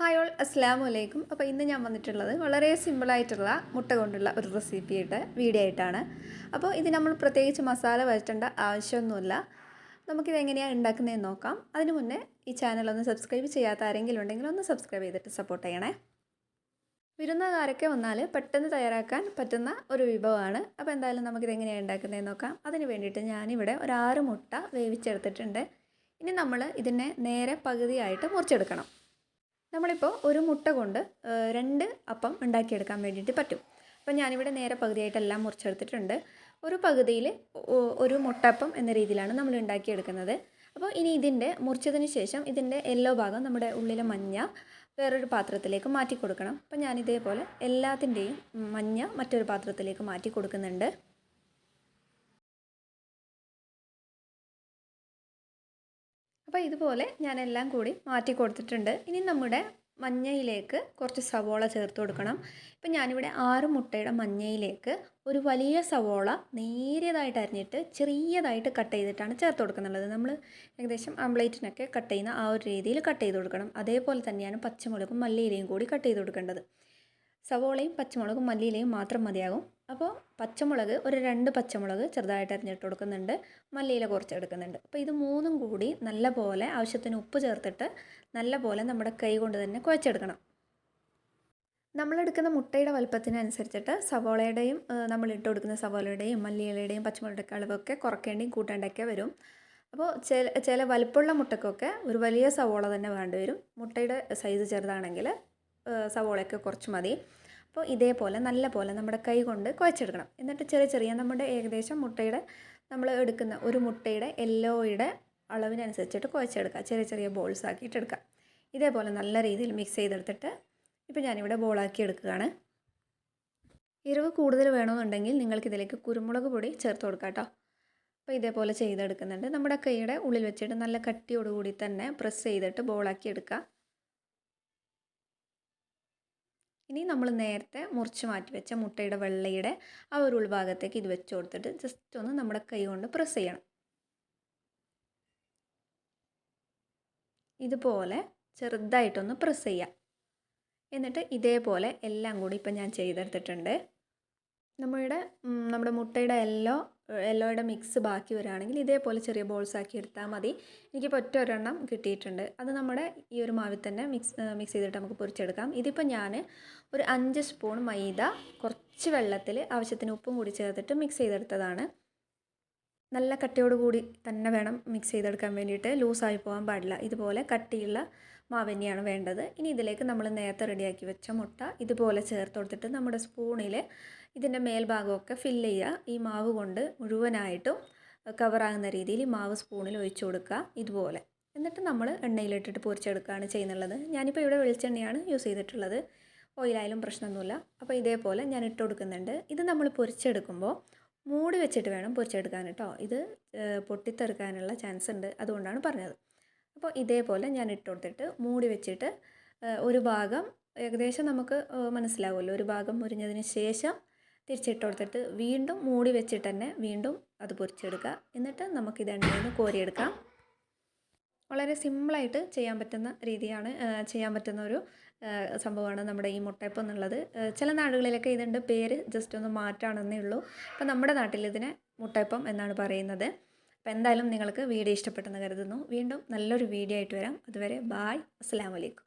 Hi all അസ്സലാമു അലൈക്കും. അപ്പോൾ ഇന്ന് ഞാൻ വന്നിട്ടുള്ളത് വളരെ സിമ്പിളായിട്ടുള്ള മുട്ട കൊണ്ടുള്ള ഒരു റെസിപ്പിയുടെ വീഡിയോ ആയിട്ടാണ്. അപ്പോൾ ഇത് നമ്മൾ പ്രത്യേകിച്ച് മസാല വരട്ടേണ്ട ആവശ്യമൊന്നുമില്ല. നമുക്കിത് എങ്ങനെയാണ് ഉണ്ടാക്കുന്നതെന്ന് നോക്കാം. അതിന് മുന്നേ ഈ ചാനൽ സബ്സ്ക്രൈബ് ചെയ്യാത്ത ആരെങ്കിലും ഉണ്ടെങ്കിൽ ഒന്ന് സബ്സ്ക്രൈബ് ചെയ്തിട്ട് സപ്പോർട്ട് ചെയ്യണേ. വിരുന്നുകാരൊക്കെ വന്നാൽ പെട്ടെന്ന് തയ്യാറാക്കാൻ പറ്റുന്ന ഒരു വിഭവമാണ്. അപ്പോൾ എന്തായാലും നമുക്കിത് എങ്ങനെയാണ് ഉണ്ടാക്കുന്നതെന്ന് നോക്കാം. അതിന് വേണ്ടിയിട്ട് ഞാനിവിടെ ഒരു 6 മുട്ട വേവിച്ചെടുത്തിട്ടുണ്ട്. ഇനി നമ്മൾ ഇതിനെ നേരെ പകുതിയായിട്ട് മുറിച്ചെടുക്കണം. നമ്മളിപ്പോൾ ഒരു മുട്ട കൊണ്ട് 2 അപ്പം ഉണ്ടാക്കിയെടുക്കാൻ വേണ്ടിയിട്ട് പറ്റും. അപ്പോൾ ഞാനിവിടെ നേരെ പകുതിയായിട്ടെല്ലാം മുറിച്ചെടുത്തിട്ടുണ്ട്. ഒരു പകുതിയിൽ ഒരു മുട്ടപ്പം എന്ന രീതിയിലാണ് നമ്മൾ ഉണ്ടാക്കിയെടുക്കുന്നത്. അപ്പോൾ ഇനി ഇതിൻ്റെ മുറിച്ചതിന് ശേഷം ഇതിൻ്റെ യെല്ലോ ഭാഗം നമ്മുടെ ഉള്ളിലെ മഞ്ഞ വേറൊരു പാത്രത്തിലേക്ക് മാറ്റി കൊടുക്കണം. അപ്പോൾ ഞാനിതേപോലെ എല്ലാത്തിൻ്റെയും മഞ്ഞ മറ്റൊരു പാത്രത്തിലേക്ക് മാറ്റി കൊടുക്കുന്നുണ്ട്. അപ്പോൾ ഇതുപോലെ ഞാൻ എല്ലാം കൂടി മാറ്റി കൊടുത്തിട്ടുണ്ട്. ഇനി നമ്മുടെ മഞ്ഞയിലേക്ക് കുറച്ച് സവോള ചേർത്ത് കൊടുക്കണം. ഇപ്പം ഞാനിവിടെ 6 മുട്ടയുടെ മഞ്ഞയിലേക്ക് ഒരു വലിയ സവോള നേരിയതായിട്ട് അരിഞ്ഞിട്ട് ചെറിയതായിട്ട് കട്ട് ചെയ്തിട്ടാണ് ചേർത്ത് കൊടുക്കുന്നുള്ളത്. നമ്മൾ ഏകദേശം ആംപ്ലേറ്റിനൊക്കെ കട്ട് ചെയ്യുന്ന ആ ഒരു രീതിയിൽ കട്ട് ചെയ്ത് കൊടുക്കണം. അതേപോലെ തന്നെയാണ് പച്ചമുളകും മല്ലിയിലയും കൂടി കട്ട് ചെയ്ത് കൊടുക്കേണ്ടത്. സവോളയും പച്ചമുളകും മല്ലിയിലയും മാത്രം മതിയാകും. അപ്പോൾ പച്ചമുളക് ഒരു 2 പച്ചമുളക് ചെറുതായിട്ട് അരിഞ്ഞിട്ട് കൊടുക്കുന്നുണ്ട്, മല്ലിയില കുറച്ച് എടുക്കുന്നുണ്ട്. അപ്പോൾ ഇത് മൂന്നും കൂടി നല്ലപോലെ ആവശ്യത്തിന് ഉപ്പ് ചേർത്തിട്ട് നല്ലപോലെ നമ്മുടെ കൈ കൊണ്ട് തന്നെ കുഴച്ചെടുക്കണം. നമ്മളെടുക്കുന്ന മുട്ടയുടെ വലുപ്പത്തിനനുസരിച്ചിട്ട് സവോളയുടെയും നമ്മൾ ഇട്ട് കൊടുക്കുന്ന സവോളയുടെയും മല്ലിയിലയുടെയും പച്ചമുളകുടെ അളവൊക്കെ കുറയ്ക്കേണ്ടിയും കൂട്ടേണ്ടൊക്കെ വരും. അപ്പോൾ ചില വലുപ്പമുള്ള മുട്ടക്കൊക്കെ ഒരു വലിയ സവോള തന്നെ വേണ്ടി വരും. മുട്ടയുടെ സൈസ് ചെറുതാണെങ്കിൽ സവോളയൊക്കെ കുറച്ച് മതി. അപ്പോൾ ഇതേപോലെ നല്ല പോലെ നമ്മുടെ കൈ കൊണ്ട് കുഴച്ചെടുക്കണം. എന്നിട്ട് ചെറിയ നമ്മുടെ ഏകദേശം മുട്ടയുടെ നമ്മൾ എടുക്കുന്ന ഒരു മുട്ടയുടെ യെല്ലോയുടെ അളവിനനുസരിച്ചിട്ട് കുഴച്ചെടുക്കുക. ചെറിയ ബോൾസ് ആക്കിയിട്ട് എടുക്കുക. ഇതേപോലെ നല്ല രീതിയിൽ മിക്സ് ചെയ്തെടുത്തിട്ട് ഇപ്പോൾ ഞാനിവിടെ ബോളാക്കി എടുക്കുകയാണ്. എരിവ് കൂടുതൽ വേണമെന്നുണ്ടെങ്കിൽ നിങ്ങൾക്കിതിലേക്ക് കുരുമുളക് പൊടി ചേർത്ത് കൊടുക്കാം കേട്ടോ. അപ്പോൾ ഇതേപോലെ ചെയ്തെടുക്കുന്നുണ്ട്. നമ്മുടെ കൈയുടെ ഉള്ളിൽ വെച്ചിട്ട് നല്ല കട്ടിയോടുകൂടി തന്നെ പ്രസ് ചെയ്തിട്ട് ബോളാക്കി എടുക്കുക. ഇനി നമ്മൾ നേരത്തെ മുറിച്ച് മാറ്റി വെച്ച മുട്ടയുടെ വെള്ളയുടെ ആ ഒരു ഉൾഭാഗത്തേക്ക് ഇത് വെച്ച് കൊടുത്തിട്ട് ജസ്റ്റ് ഒന്ന് നമ്മുടെ കൈ കൊണ്ട് പ്രസ് ചെയ്യണം. ഇതുപോലെ ചെറുതായിട്ടൊന്ന് പ്രസ് ചെയ്യാം. എന്നിട്ട് ഇതേപോലെ എല്ലാം കൂടി ഇപ്പം ഞാൻ ചെയ്തെടുത്തിട്ടുണ്ട്. നമ്മുടെ മുട്ടയുടെ യെല്ലോയുടെ മിക്സ് ബാക്കി വരികയാണെങ്കിൽ ഇതേപോലെ ചെറിയ ബോൾസ് ആക്കി എടുത്താൽ മതി. എനിക്കിപ്പോൾ ഒരെണ്ണം കിട്ടിയിട്ടുണ്ട്. അത് നമ്മുടെ ഈ ഒരു മാവിൽ തന്നെ മിക്സ് ചെയ്തിട്ട് നമുക്ക് പൊരിച്ചെടുക്കാം. ഇതിപ്പോൾ ഞാൻ ഒരു 5 സ്പൂൺ മൈദ കുറച്ച് വെള്ളത്തിൽ ആവശ്യത്തിന് ഉപ്പും കൂടി ചേർത്തിട്ട് മിക്സ് ചെയ്തെടുത്തതാണ്. നല്ല കട്ടിയോടുകൂടി തന്നെ വേണം മിക്സ് ചെയ്തെടുക്കാൻ വേണ്ടിയിട്ട്, ലൂസായി പോകാൻ പാടില്ല. ഇതുപോലെ കട്ടിയുള്ള മാവ് തന്നെയാണ് വേണ്ടത്. ഇനി ഇതിലേക്ക് നമ്മൾ നേരത്തെ റെഡിയാക്കി വെച്ച മുട്ട ഇതുപോലെ ചേർത്ത് കൊടുത്തിട്ട് നമ്മുടെ സ്പൂണിൽ ഇതിൻ്റെ മേൽഭാഗമൊക്കെ ഫില്ല് ചെയ്യുക. ഈ മാവ് കൊണ്ട് മുഴുവനായിട്ടും കവറാകുന്ന രീതിയിൽ ഈ മാവ് സ്പൂണിൽ ഒഴിച്ചു കൊടുക്കുക ഇതുപോലെ. എന്നിട്ട് നമ്മൾ എണ്ണയിലിട്ടിട്ട് പൊരിച്ചെടുക്കുകയാണ് ചെയ്യുന്നുള്ളത്. ഞാനിപ്പോൾ ഇവിടെ വെളിച്ചെണ്ണയാണ് യൂസ് ചെയ്തിട്ടുള്ളത്. ഓയിലായാലും പ്രശ്നമൊന്നുമില്ല. അപ്പോൾ ഇതേപോലെ ഞാൻ ഇട്ട് കൊടുക്കുന്നുണ്ട്. ഇത് നമ്മൾ പൊരിച്ചെടുക്കുമ്പോൾ മൂടി വെച്ചിട്ട് വേണം പൊരിച്ചെടുക്കാൻ കേട്ടോ. ഇത് പൊട്ടിത്തെറിക്കാനുള്ള ചാൻസ് ഉണ്ട്, അതുകൊണ്ടാണ് പറഞ്ഞത്. അപ്പോൾ ഇതേപോലെ ഞാൻ ഇട്ട് കൊടുത്തിട്ട് മൂടി വെച്ചിട്ട് ഒരു ഭാഗം ഏകദേശം നമുക്ക് മനസ്സിലാവുമല്ലോ, ഒരു ഭാഗം മുരിഞ്ഞതിന് ശേഷം തിരിച്ചിട്ട് കൊടുത്തിട്ട് വീണ്ടും മൂടി വെച്ചിട്ട് തന്നെ വീണ്ടും അത് പൊരിച്ചെടുക്കുക. എന്നിട്ട് നമുക്കിത് എണ്ണയിൽ നിന്ന് കോരിയെടുക്കാം. വളരെ സിമ്പിളായിട്ട് ചെയ്യാൻ പറ്റുന്ന രീതിയാണ്, ചെയ്യാൻ പറ്റുന്ന ഒരു സംഭവമാണ് നമ്മുടെ ഈ മുട്ടയപ്പം എന്നുള്ളത്. ചില നാടുകളിലൊക്കെ ഇതിൻ്റെ പേര് ജസ്റ്റ് ഒന്ന് മാറ്റാണെന്നേ ഉള്ളൂ. അപ്പോൾ നമ്മുടെ നാട്ടിൽ ഇതിനെ മുട്ടയപ്പം എന്നാണ് പറയുന്നത്. അപ്പോൾ എന്തായാലും നിങ്ങൾക്ക് വീഡിയോ ഇഷ്ടപ്പെട്ടെന്ന് കരുതുന്നു. വീണ്ടും നല്ലൊരു വീഡിയോ ആയിട്ട് വരാം. അതുവരെ ബായ്, അസ്സലാമു അലൈക്കും.